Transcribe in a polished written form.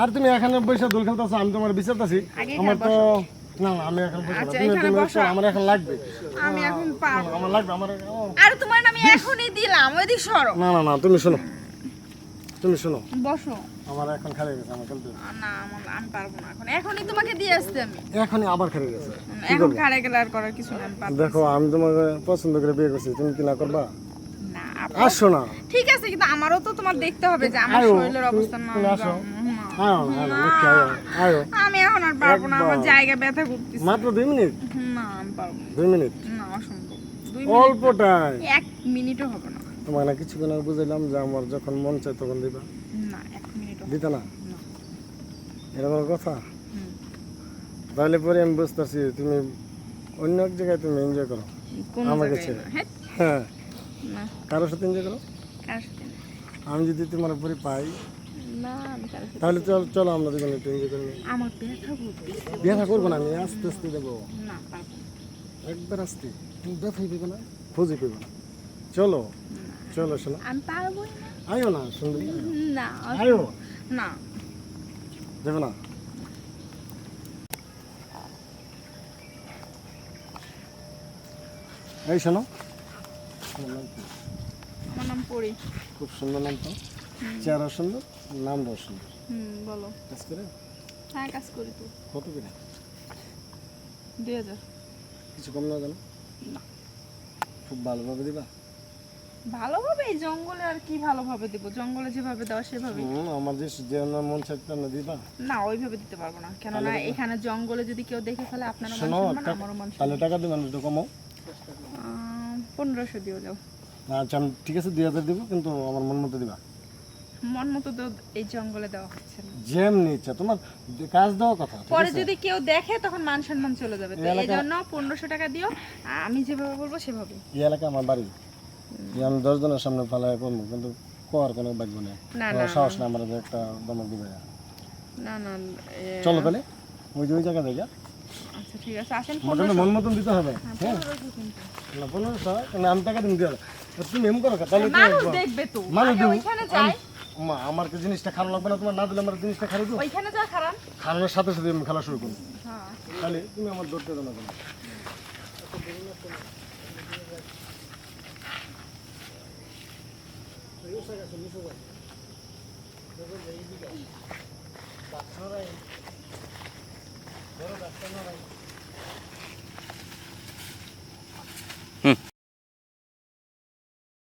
আর তুমি এখানে বসে দোল খেলতেছো, আমি তোমার বিচারতেছি। আমার তো না না, আমি এখন বসে না। তুমি আমার এখন লাগবে। আমি এখন পারবো। আমার লাগবে, আমার আর তোমার আমি এখনই দিলাম, ওইদিক সরো। না না না, তুমি শোনো, তুমি শোনো, বসো। আমার এখন খালি গেছে, আমার খেলতে না আমি পারবো না এখন, এখনই তোমাকে দিয়ে আসতে আমি। এখনই আবার খালি গেছে। এখন খাড়ে গেলে আর করার কিছু নেই। দেখো আমি তোমাকে পছন্দ করে বিয়ে করছি, তুমি কি না করবা? না আসো না। ঠিক আছে, কিন্তু আমারও তো তোমার দেখতে হবে যে আমার শরীরের অবস্থা না। আসো, আয়ো। আমি এখন আর পারবো না, আমার জায়গা ব্যথা করতেছে। মাত্র 2 মিনিট। না আমি পারবো না। 2 মিনিট না অসম্ভব। 2 অল্প টাইম। 1 মিনিটও হবে না। তোমার না কিছুক্ষণ আগে বুঝাইলাম যে আমার যখন মন চায় তখন দিবা। না 1 মিনিটও দিতে না? না। এরকম কথা? তাহলে পরে আমি বুঝতেছি তুমি অন্য এক জায়গায় তুমি এনজয় করো আমাকে ছেড়ে। হ্যাঁ, না কারোর সাথে এনজয় করো। কার সাথে না? আমি যদি তোমার উপরে পাই না আমি কার সাথে? তাহলে চলো আমরা দুজনে একটু এনজয় করি। আমার ব্যথা করতেছে। ব্যথা করবো না, আমি আস্তে আস্তে দেবো, না পারবো না। একবার আস্তে। তুমি ব্যথাই পেবে না, খুঁজে পেবে না। চলো চলো শোনো, আমি পারবোই না। আয়ো না সুন্দরী, না আয়ো। না দেবে না? এই শোনো, তোমার নাম কি? আমার নাম পরি। খুব সুন্দর নাম তো, চেহারা সুন্দর, নামটাও সুন্দর। বলো। কাজ করে হ্যাঁ কাজ করি তো। কত করে? 2000। কিছু কম না জানো? না। খুব ভালোভাবে দিবা? ভালোভাবে এই জঙ্গলে আর কি ভালোভাবে দেব? জঙ্গলে যেভাবে দেওয়া সেভাবে। আমার যে মন চাইতে না দিবা? না ওইভাবে দিতে পারবো না, কেননা এখানে জঙ্গলে যদি কেউ দেখে ফেলে আপনারও মান শোনো, সম্মান আমারও মান তাহলে সম্মান। টাকা দিবেন একটু কমাও। 1500 দিও যাও। আচ্ছা আমি ঠিক আছে 2000 দিব, কিন্তু আমার মন মতো দিবা। মন মতো তো এই জঙ্গলে দেওয়া হচ্ছে না। যেমনি ইচ্ছা তোমার কাজ দেওয়ার কথা, ঠিক পরে আছে? যদি কেউ দেখে তখন মান সম্মান চলে যাবে, তো এই জন্য 1500 টাকা দিও, আমি যেভাবে বলবো সেভাবে। এই এলাকা আমার বাড়ি, আমি 10 জনের সামনে ফালাই করবো, কিন্তু কোয়ার কোনো ভাগ্য নেই। না না সাহস না আমার, একটা দমক দিবে। না না চলো তাহলে ওই জায়গা দেখে আচ্ছা ঠিক আছে আসেন। মোটামুটি মন মতন দিতে হবে। হ্যাঁ 1500 কিন্তু না 1500, আমি টাকা দিন দিয়ে তুমি এম করো, তাহলে মানুষ দেখবে তো। মানুষ আগে দেবো। ওইখানে যাই, আমার কি জিনিসটা খারাপ লাগবে না? তোমার না দিলে আমার জিনিসটা খারাপ দেবো। ওইখানে যা খারাপ। খাওয়ানোর সাথে সাথে আমি খেলা শুরু করবো। হ্যাঁ তাহলে তুমি আমার ধরতে দেবো না কেন?